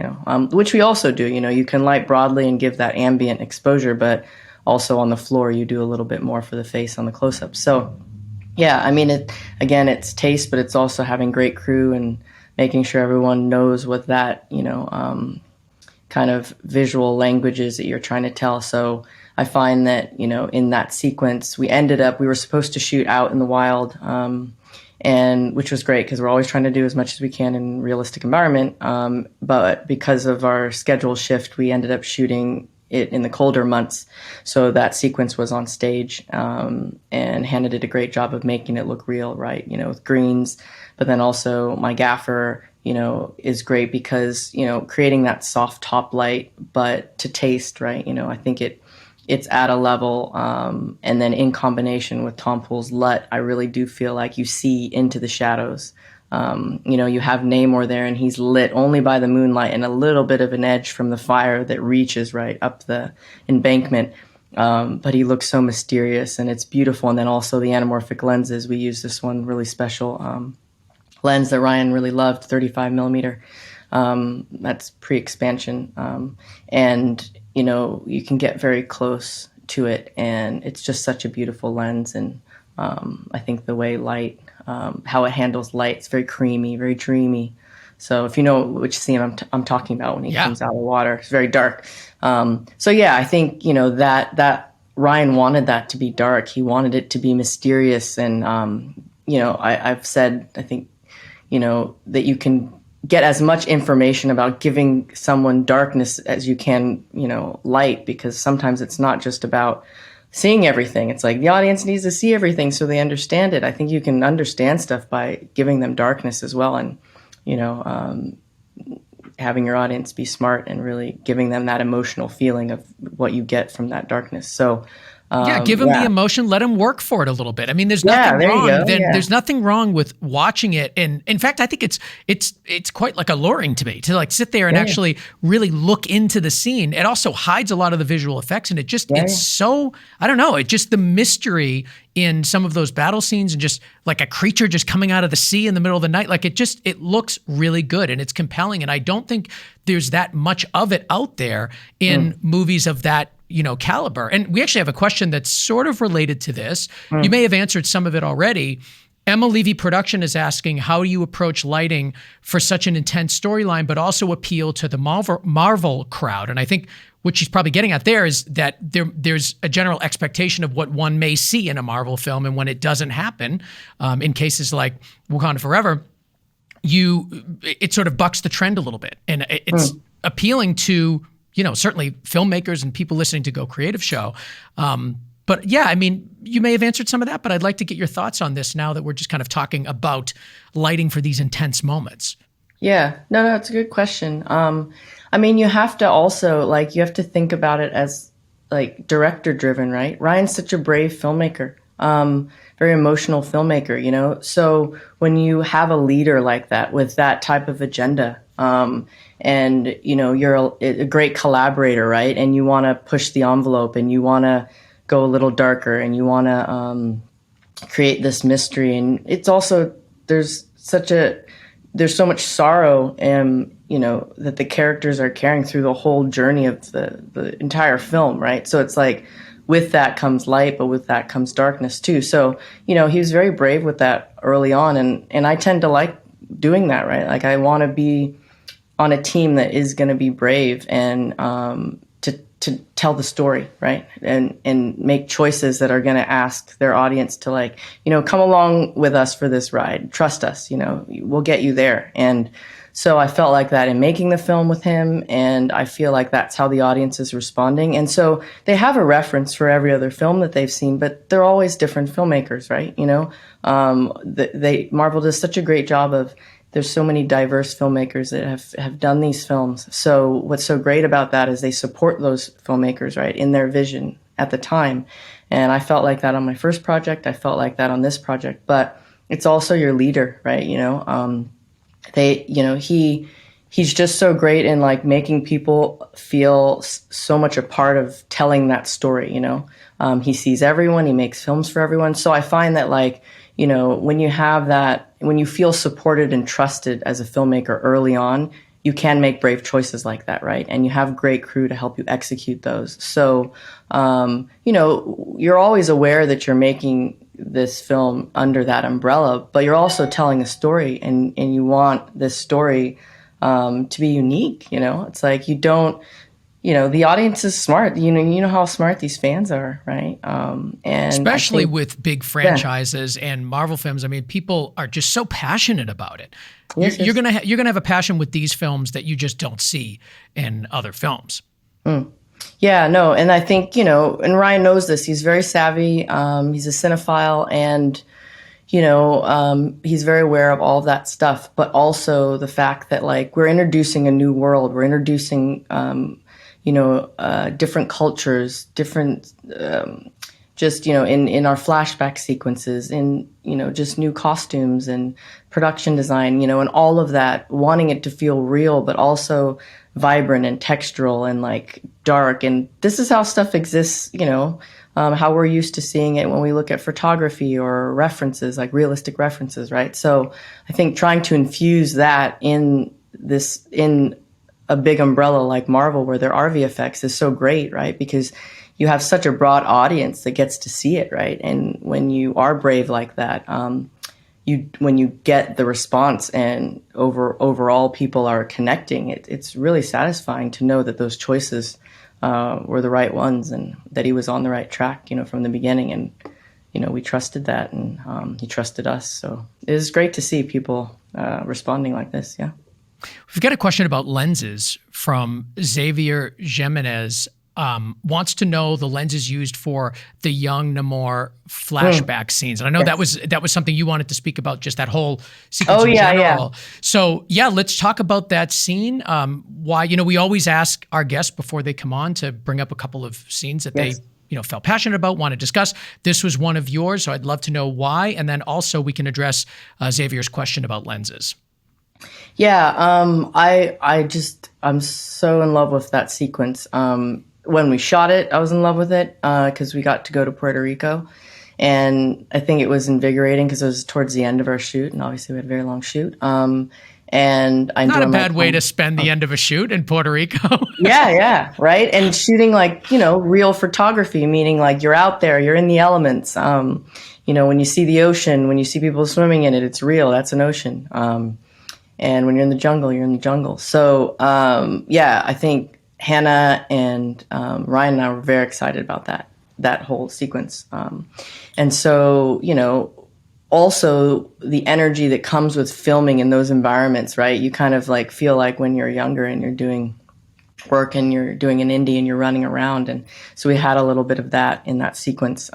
Speaker 1: which we also do. You can light broadly and give that ambient exposure, but also on the floor you do a little bit more for the face on the close-up. So yeah, I mean, it's taste, but it's also having great crew and making sure everyone knows what that kind of visual language is that you're trying to tell. So I find that in that sequence we were supposed to shoot out in the wild, and which was great because we're always trying to do as much as we can in realistic environment. But because of our schedule shift, we ended up shooting it in the colder months. So that sequence was on stage, and Hannah did a great job of making it look real, right? With greens, but then also my gaffer, is great because, creating that soft top light, but to taste, right? I think it's at a level, and then in combination with Tom Pool's LUT, I really do feel like you see into the shadows. You have Namor there, and he's lit only by the moonlight and a little bit of an edge from the fire that reaches right up the embankment. But he looks so mysterious, and it's beautiful. And then also the anamorphic lenses. We use this one really special lens that Ryan really loved, 35 millimeter. That's pre-expansion. And, you can get very close to it, and it's just such a beautiful lens. And I think the way light, how it handles light, it's very creamy, very dreamy. So if you know which scene I'm talking about when he comes out of the water, it's very dark. So yeah, I think, that Ryan wanted that to be dark. He wanted it to be mysterious. And, I've said, I think, that you can get as much information about giving someone darkness as you can, light, because sometimes it's not just about seeing everything. It's like the audience needs to see everything so they understand it. I think you can understand stuff by giving them darkness as well. And, having your audience be smart and really giving them that emotional feeling of what you get from that darkness. So,
Speaker 2: give them the emotion. Let them work for it a little bit. I mean, there's nothing wrong. There's nothing wrong with watching it, and in fact, I think it's quite like alluring to me to like sit there and actually really look into the scene. It also hides a lot of the visual effects, and it's so, I don't know. It just the mystery in some of those battle scenes, and just like a creature just coming out of the sea in the middle of the night. Like it looks really good, and it's compelling. And I don't think there's that much of it out there in movies of that caliber. And we actually have a question that's sort of related to this. You may have answered some of it already. Emma Levy Production is asking, how do you approach lighting for such an intense storyline, but also appeal to the Marvel crowd? And I think what she's probably getting at there is that there's a general expectation of what one may see in a Marvel film. And when it doesn't happen, in cases like Wakanda Forever, it sort of bucks the trend a little bit. And it's appealing to certainly filmmakers and people listening to Go Creative Show. But yeah, I mean, you may have answered some of that, but I'd like to get your thoughts on this now that we're just kind of talking about lighting for these intense moments.
Speaker 1: Yeah, no, it's a good question. I mean, you have to also, you have to think about it as, director driven, right? Ryan's such a brave filmmaker, very emotional filmmaker, So when you have a leader like that with that type of agenda, and you're a great collaborator, right? And you want to push the envelope, and you want to go a little darker, and you want to create this mystery. And it's also there's so much sorrow, that the characters are carrying through the whole journey of the entire film, right? So it's like with that comes light, but with that comes darkness too. So he was very brave with that early on, and I tend to like doing that, right? Like I want to be on a team that is going to be brave and to tell the story, right? And make choices that are going to ask their audience to come along with us for this ride. Trust us, we'll get you there. And so I felt like that in making the film with him, and I feel like that's how the audience is responding. And so they have a reference for every other film that they've seen, but they're always different filmmakers, right? Marvel does such a great job of, there's so many diverse filmmakers that have done these films. So what's so great about that is they support those filmmakers, right, in their vision at the time. And I felt like that on my first project. I felt like that on this project. But it's also your leader, right? He's just so great in making people feel so much a part of telling that story. He sees everyone. He makes films for everyone. So I find that when you have that, when you feel supported and trusted as a filmmaker early on, you can make brave choices like that, right? And you have great crew to help you execute those. So, you're always aware that you're making this film under that umbrella, but you're also telling a story, and you want this story to be unique. It's like you don't. The audience is smart. You know how smart these fans are, right? And
Speaker 2: especially with big franchises and Marvel films. I mean, people are just so passionate about it.
Speaker 1: Yes,
Speaker 2: you're gonna have a passion with these films that you just don't see in other films.
Speaker 1: Yeah, no, and I think and Ryan knows this. He's very savvy. He's a cinephile, and he's very aware of all of that stuff. But also the fact that we're introducing a new world. We're introducing different cultures, different, in our flashback sequences, in, just new costumes and production design, and all of that, wanting it to feel real, but also vibrant and textural and like dark. And this is how stuff exists, how we're used to seeing it when we look at photography or references, like realistic references, right? So I think trying to infuse that in a big umbrella like Marvel, where there are VFX, is so great, right? Because you have such a broad audience that gets to see it, right? And when you are brave like that, when you get the response and overall people are connecting, it's really satisfying to know that those choices were the right ones and that he was on the right track, from the beginning. And, we trusted that, and he trusted us. So it is great to see people responding like this. Yeah.
Speaker 2: We've got a question about lenses from Xavier Jimenez. Wants to know the lenses used for the young Namor flashback scenes. And I know that was something you wanted to speak about, just that whole sequence in general. Yeah. So let's talk about that scene. Why, we always ask our guests before they come on to bring up a couple of scenes that they felt passionate about, want to discuss. This was one of yours, so I'd love to know why. And then also we can address Xavier's question about lenses.
Speaker 1: Yeah, I'm so in love with that sequence. When we shot it, I was in love with it because we got to go to Puerto Rico. And I think it was invigorating because it was towards the end of our shoot. And obviously we had a very long shoot. And I
Speaker 2: Not a bad way to spend the end of a shoot in Puerto Rico.
Speaker 1: Yeah, right? And shooting like, real photography, meaning like you're out there, you're in the elements. When you see the ocean, when you see people swimming in it, it's real. That's an ocean. And when you're in the jungle, you're in the jungle. So, I think Hannah and Ryan and I were very excited about that whole sequence. And so, also the energy that comes with filming in those environments, right? You kind of like feel like when you're younger and you're doing work and you're doing an indie and you're running around. And so we had a little bit of that in that sequence.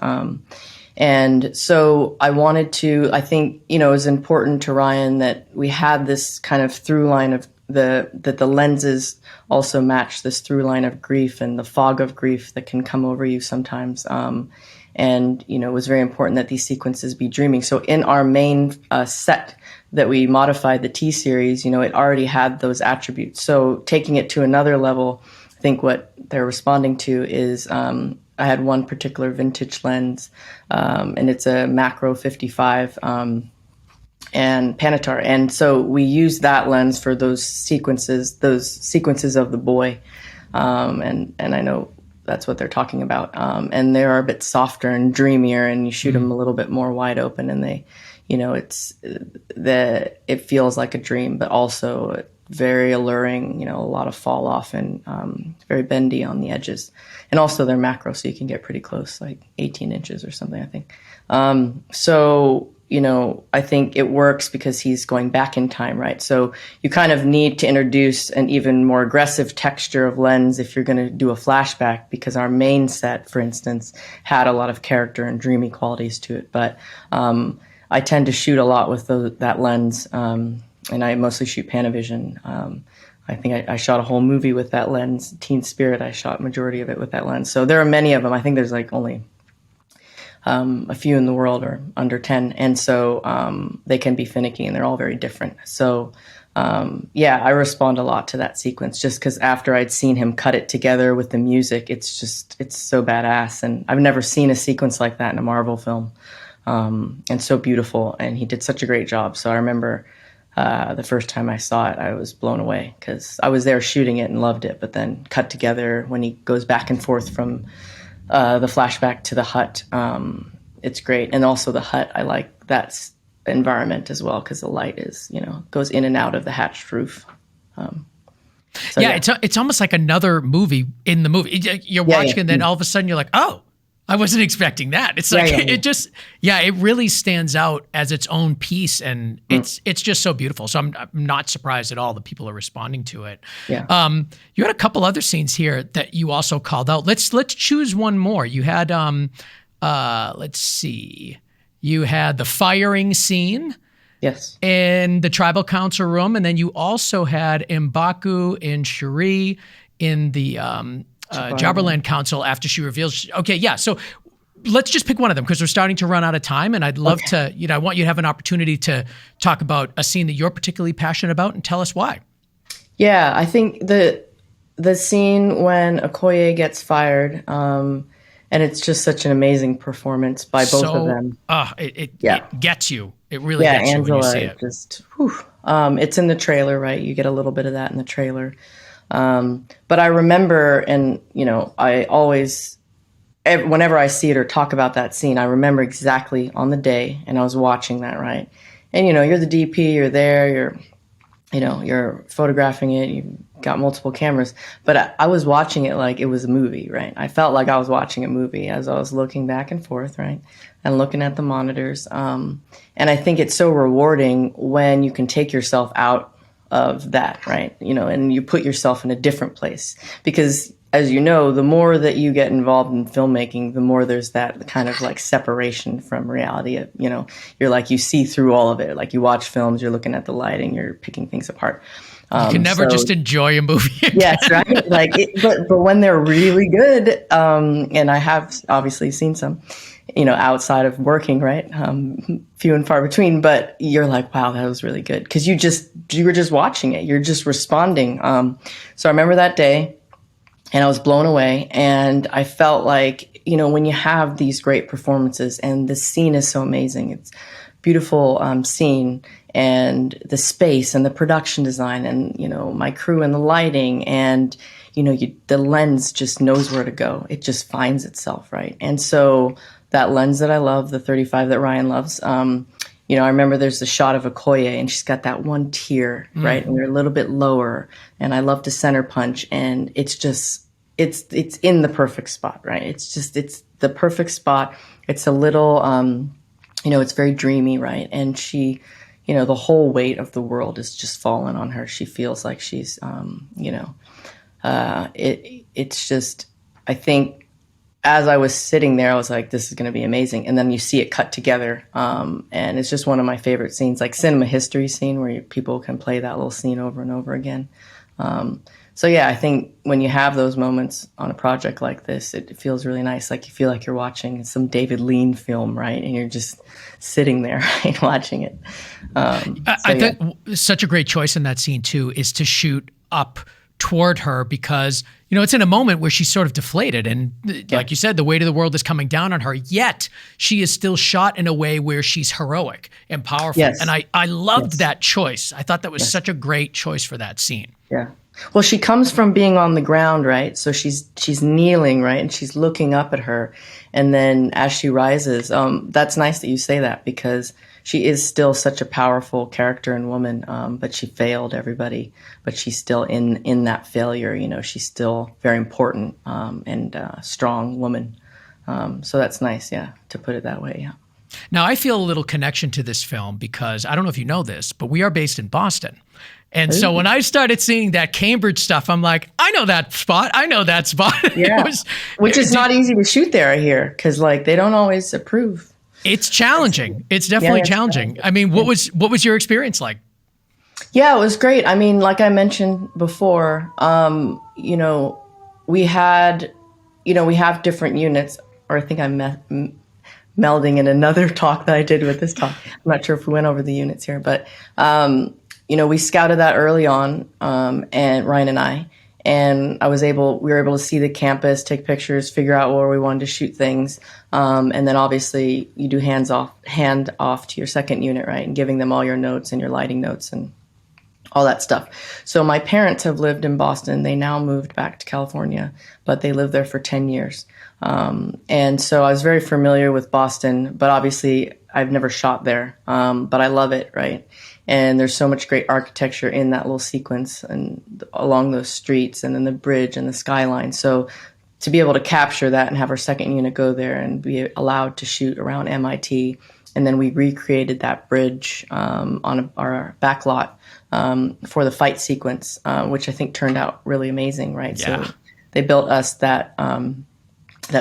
Speaker 1: And so I think, it was important to Ryan that we had this kind of through line of that the lenses also match this through line of grief and the fog of grief that can come over you sometimes. And, it was very important that these sequences be dreaming. So in our main set that we modified, the T-Series, it already had those attributes. So taking it to another level, I think what they're responding to is I had one particular vintage lens, and it's a macro 55 and PANTHER. And so we used that lens for those sequences of the boy. And I know that's what they're talking about. And they are a bit softer and dreamier, and you shoot them a little bit more wide open, and they, it feels like a dream, but also very alluring, a lot of fall off and very bendy on the edges. And also they're macro, so you can get pretty close, like 18 inches or something, I think. I think it works because he's going back in time, right? So you kind of need to introduce an even more aggressive texture of lens if you're going to do a flashback, because our main set, for instance, had a lot of character and dreamy qualities to it. But I tend to shoot a lot with that lens, and I mostly shoot Panavision. I think I shot a whole movie with that lens. Teen Spirit, I shot majority of it with that lens. So there are many of them. I think there's like only a few in the world, or under 10. And so they can be finicky, and they're all very different. So I respond a lot to that sequence just because after I'd seen him cut it together with the music, it's so badass. And I've never seen a sequence like that in a Marvel film. And so beautiful. And he did such a great job. So I remember the first time I saw it, I was blown away because I was there shooting it and loved it. But then cut together when he goes back and forth from the flashback to the hut, it's great. And also the hut, I like that environment as well because the light is, goes in and out of the hatched roof.
Speaker 2: It's almost like another movie in the movie. You're watching and then all of a sudden you're like, oh, I wasn't expecting that. It's like, it really stands out as its own piece, and it's just so beautiful. So I'm not surprised at all that people are responding to it. Yeah. You had a couple other scenes here that you also called out. Let's choose one more. You had, let's see, you had the firing scene.
Speaker 1: Yes.
Speaker 2: In the tribal council room, and then you also had M'Baku and Cherie in the Jabberland Council after she reveals. Okay, yeah. So let's just pick one of them because we're starting to run out of time, and I'd love to. I want you to have an opportunity to talk about a scene that you're particularly passionate about and tell us why.
Speaker 1: Yeah, I think the scene when Okoye gets fired, and it's just such an amazing performance by both of
Speaker 2: So,
Speaker 1: them. Yeah.
Speaker 2: it gets you. It really
Speaker 1: Yeah,
Speaker 2: gets you when you see
Speaker 1: Angela,
Speaker 2: it.
Speaker 1: just, whew. It's in the trailer, right? You get a little bit of that in the trailer. But I remember, and, I always, whenever I see it or talk about that scene, I remember exactly on the day, and I was watching that, right? And, you're the DP, you're there, you're photographing it, you've got multiple cameras, but I was watching it like it was a movie, right? I felt like I was watching a movie as I was looking back and forth, right? And looking at the monitors. And I think it's so rewarding when you can take yourself out of that, right? And you put yourself in a different place. Because as you know, the more that you get involved in filmmaking, the more there's that kind of like separation from reality. You're like, you see through all of it. Like you watch films, you're looking at the lighting, you're picking things apart.
Speaker 2: You can never
Speaker 1: So
Speaker 2: just enjoy a movie again.
Speaker 1: yes, right. But when they're really good, and I have obviously seen some, outside of working, right? Few and far between. But you're like, wow, that was really good because you were just watching it. You're just responding. So I remember that day, and I was blown away, and I felt like when you have these great performances, and the scene is so amazing. It's beautiful scene, and the space and the production design, and my crew and the lighting, and the lens just knows where to go. It just finds itself, right? And so that lens that I love, the 35 that Ryan loves, I remember there's the shot of Okoye, and she's got that one tear, right? And we're a little bit lower, and I love to center punch, and it's just it's in the perfect spot, right? It's the perfect spot. It's a little it's very dreamy, right? And she, the whole weight of the world is just falling on her. She feels like she's, it's just, I think as I was sitting there, I was like, this is going to be amazing. And then you see it cut together. And it's just one of my favorite scenes, like cinema history scene where people can play that little scene over and over again. So yeah, I think when you have those moments on a project like this, it feels really nice. Like you feel like you're watching some David Lean film, right? And you're just sitting there, right, watching it.
Speaker 2: I think such a great choice in that scene too is to shoot up toward her because, it's in a moment where she's sort of deflated. And like you said, the weight of the world is coming down on her, yet she is still shot in a way where she's heroic and powerful.
Speaker 1: Yes.
Speaker 2: And I loved that choice. I thought that was such a great choice for that scene.
Speaker 1: Yeah. Well, she comes from being on the ground, right? So she's kneeling, right? And she's looking up at her. And then as she rises, that's nice that you say that because she is still such a powerful character and woman, but she failed everybody. But she's still in that failure, she's still very important and strong woman. So that's nice, yeah, to put it that way, yeah.
Speaker 2: Now, I feel a little connection to this film because I don't know if you know this, but we are based in Boston. And so when I started seeing that Cambridge stuff, I'm like, I know that spot. I know that spot.
Speaker 1: Yeah. Which is not easy to shoot there, I hear, because they don't always approve.
Speaker 2: It's challenging. It's definitely challenging. I mean, what was your experience like?
Speaker 1: Yeah, it was great. I mean, like I mentioned before, we have different units, or I think I'm melding in another talk that I did with this talk. I'm not sure if we went over the units here, but we scouted that early on, and Ryan and I, and we were able to see the campus, take pictures, figure out where we wanted to shoot things, and then obviously you do hand off to your second unit, right, and giving them all your notes and your lighting notes and all that stuff. So my parents have lived in Boston. They now moved back to California, but they lived there for 10 years. And so I was very familiar with Boston, but obviously I've never shot there. But I love it, right? And there's so much great architecture in that little sequence and along those streets and then the bridge and the skyline. So to be able to capture that and have our second unit go there and be allowed to shoot around MIT. And then we recreated that bridge on our back lot for the fight sequence, which I think turned out really amazing, right?
Speaker 2: Yeah.
Speaker 1: So they built us that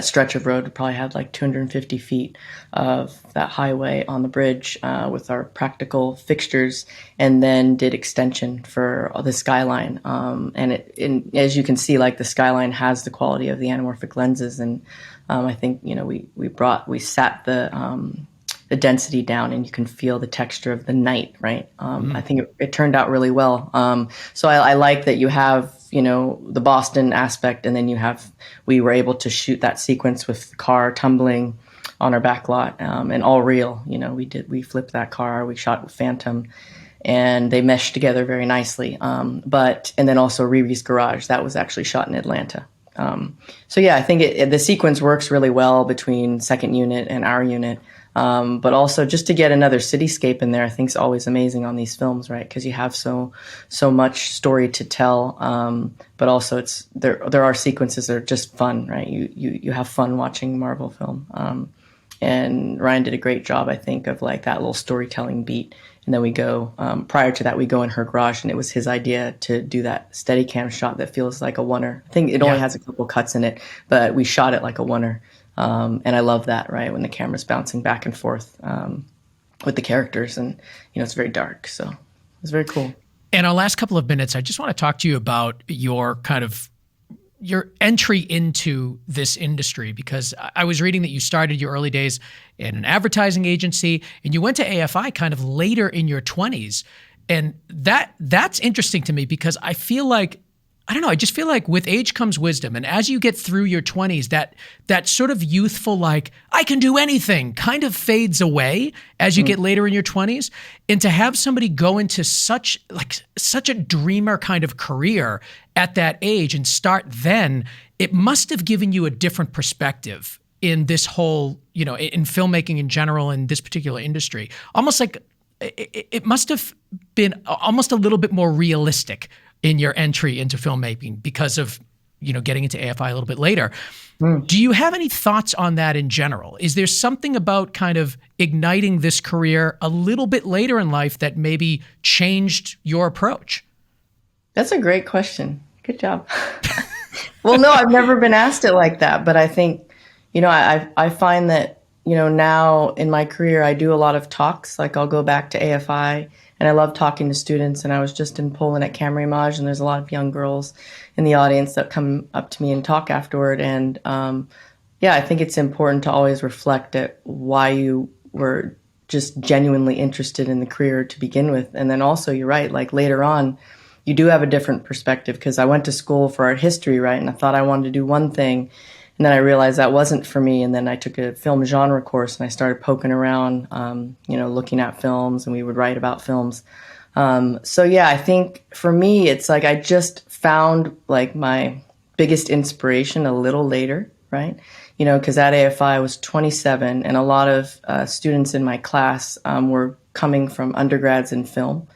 Speaker 1: stretch of road. We probably had like 250 feet of that highway on the bridge with our practical fixtures, and then did extension for the skyline. And as you can see, like the skyline has the quality of the anamorphic lenses, and I think we sat the density down, and you can feel the texture of the night, right? I think it turned out really well. So I like that you have the Boston aspect, and then we were able to shoot that sequence with the car tumbling on our back lot, and all real. We flipped that car, we shot with Phantom, and they meshed together very nicely. And then also Riri's garage, that was actually shot in Atlanta. So yeah, I think the sequence works really well between second unit and our unit. But also just to get another cityscape in there, I think is always amazing on these films, right? Because you have so much story to tell. But also there are sequences that are just fun, right? You have fun watching Marvel film. And Ryan did a great job, I think, of like that little storytelling beat. And then we go, prior to that, we go in her garage, and it was his idea to do that Steadicam shot that feels like a oneer. I think it only has a couple cuts in it, but we shot it like a oneer. And I love that, right? When the camera's bouncing back and forth with the characters, and, it's very dark. So it's very cool.
Speaker 2: In our last couple of minutes, I just want to talk to you about your entry into this industry, because I was reading that you started your early days in an advertising agency, and you went to AFI kind of later in your 20s. And that's interesting to me, because I feel like, I don't know, I just feel like with age comes wisdom. And as you get through your 20s, that sort of youthful, like, I can do anything kind of fades away as you get later in your 20s. And to have somebody go into such a dreamer kind of career at that age and start then, it must have given you a different perspective in this whole, in filmmaking in general, in this particular industry. Almost like it must have been almost a little bit more realistic in your entry into filmmaking because of, getting into AFI a little bit later. Do you have any thoughts on that in general? Is there something about kind of igniting this career a little bit later in life that maybe changed your approach?
Speaker 1: That's a great question. Good job. Well, no, I've never been asked it like that, but I think, I find that, now in my career, I do a lot of talks. Like, I'll go back to AFI, and I love talking to students. And I was just in Poland at Camera Image, and there's a lot of young girls in the audience that come up to me and talk afterward. And I think it's important to always reflect at why you were just genuinely interested in the career to begin with. And then also, you're right, like later on, you do have a different perspective, because I went to school for art history, right? And I thought I wanted to do one thing, and then I realized that wasn't for me. And then I took a film genre course, and I started poking around, looking at films, and we would write about films. I think for me, it's like I just found like my biggest inspiration a little later, right? Because at AFI I was 27, and a lot of students in my class were coming from undergrads in film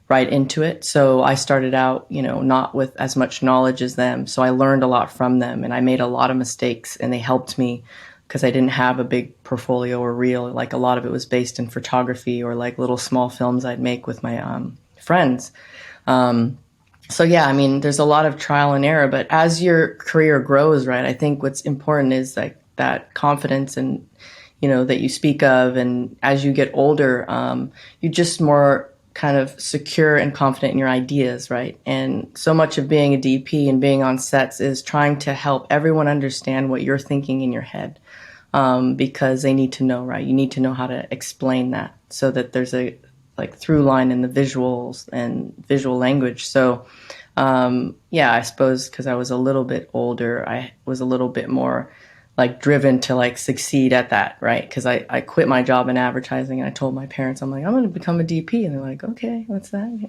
Speaker 1: right into it. So I started out, not with as much knowledge as them. So I learned a lot from them, and I made a lot of mistakes, and they helped me because I didn't have a big portfolio or reel. Like, a lot of it was based in photography or like little small films I'd make with my friends. There's a lot of trial and error, but as your career grows, right, I think what's important is like that confidence and, that you speak of. And as you get older, you just more kind of secure and confident in your ideas, right? And so much of being a DP and being on sets is trying to help everyone understand what you're thinking in your head, because they need to know, right? You need to know how to explain that so that there's a through line in the visuals and visual language. So, I suppose because I was a little bit older, I was a little bit more driven to succeed at that, right? Because I quit my job in advertising, and I told my parents, I'm going to become a DP. And they're like, okay, what's that? Yeah.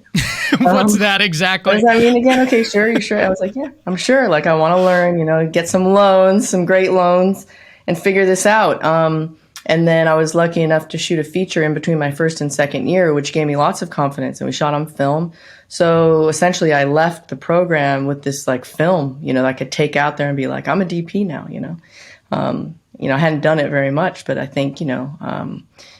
Speaker 2: What's that exactly?
Speaker 1: What does that mean again? Okay, sure, you sure? I was like, yeah, I'm sure. I want to learn, get some loans, some great loans, and figure this out. And then I was lucky enough to shoot a feature in between my first and second year, which gave me lots of confidence, and we shot on film. So essentially I left the program with this film, that I could take out there and be like, I'm a DP now, I hadn't done it very much, but I think,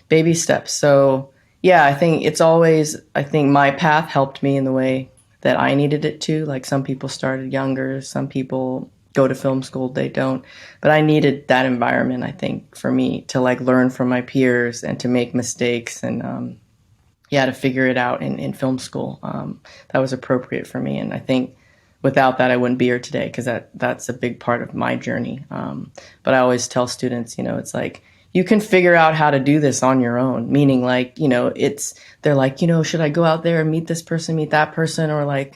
Speaker 1: baby steps. So I think my path helped me in the way that I needed it to. Some people started younger, some people go to film school, they don't. But I needed that environment, I think, for me to learn from my peers and to make mistakes and, to figure it out in film school. That was appropriate for me. And I think without that, I wouldn't be here today, because that's a big part of my journey. But I always tell students, it's you can figure out how to do this on your own, meaning they're should I go out there and meet this person, meet that person, or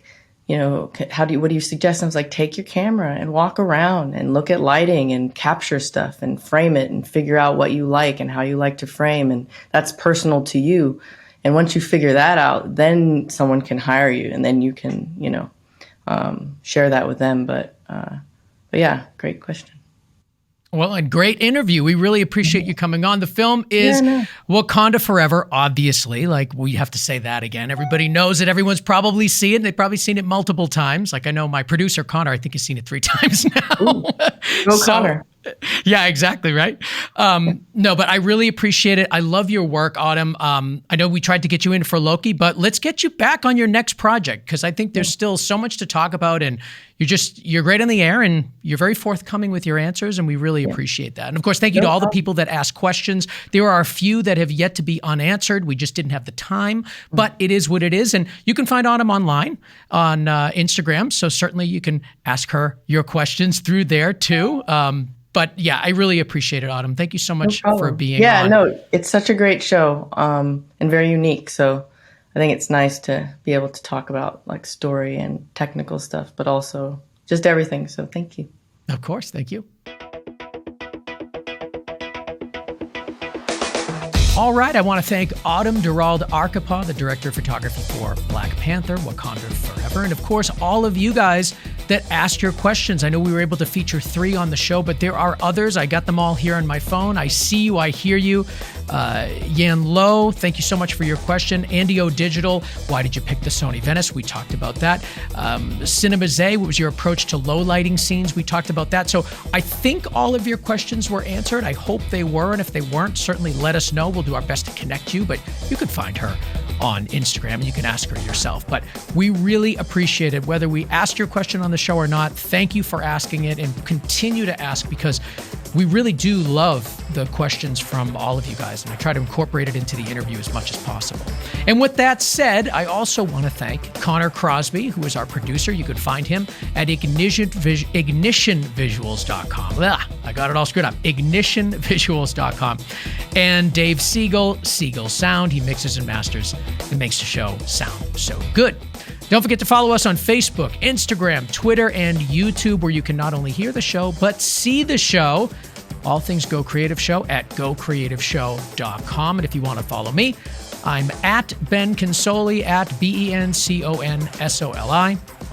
Speaker 1: what do you suggest? And I was like, take your camera and walk around and look at lighting and capture stuff and frame it and figure out what you like and how you like to frame. And that's personal to you. And once you figure that out, then someone can hire you, and then you can, share that with them. But yeah, great question.
Speaker 2: Well, and great interview. We really appreciate you coming on. The film is Wakanda Forever, obviously. Like, we have to say that again. Everybody knows it. Everyone's probably seen it. They've probably seen it multiple times. Like, I know my producer, Connor, I think he's seen it 3 times now.
Speaker 1: Connor.
Speaker 2: Yeah, exactly, right? No, but I really appreciate it. I love your work, Autumn. I know we tried to get you in for Loki, but let's get you back on your next project, because I think there's still so much to talk about, and you're great on the air, and you're very forthcoming with your answers, and we really appreciate that. And of course, thank you to all the people that ask questions. There are a few that have yet to be unanswered. We just didn't have the time, but it is what it is. And you can find Autumn online on Instagram, so certainly you can ask her your questions through there too. But yeah, I really appreciate it, Autumn. Thank you so much for being on.
Speaker 1: No, it's such a great show, and very unique. So I think it's nice to be able to talk about like story and technical stuff, but also just everything. So thank you.
Speaker 2: Of course. Thank you. All right, I want to thank Autumn Durald Arkapaw, the director of photography for Black Panther, Wakanda Forever, and of course, all of you guys that asked your questions. I know we were able to feature 3 on the show, but there are others. I got them all here on my phone. I see you, I hear you. Yan Lo, thank you so much for your question. Andy O Digital, why did you pick the Sony Venice? We talked about that. Cinema Zay, what was your approach to low lighting scenes? We talked about that. So I think all of your questions were answered. I hope they were, and if they weren't, certainly let us know. We'll do our best to connect you, but you could find her on Instagram and you can ask her yourself. But we really appreciate it, whether we asked your question on the show or not. Thank you for asking it, and continue to ask, because we really do love the questions from all of you guys, and I try to incorporate it into the interview as much as possible. And with that said, I also want to thank Connor Crosby, who is our producer. You can find him at ignitionvisuals.com. I got it all screwed up. ignitionvisuals.com. And Dave Siegel, Siegel Sound. He mixes and masters and makes the show sound so good. Don't forget to follow us on Facebook, Instagram, Twitter, and YouTube, where you can not only hear the show, but see the show. All things Go Creative Show at gocreativeshow.com. And if you want to follow me, I'm at Ben Consoli, at BenConsoli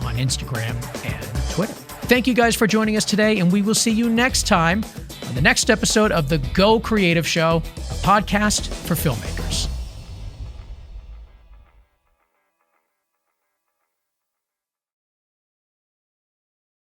Speaker 2: on Instagram and Twitter. Thank you guys for joining us today, and we will see you next time on the next episode of the Go Creative Show, a podcast for filmmakers.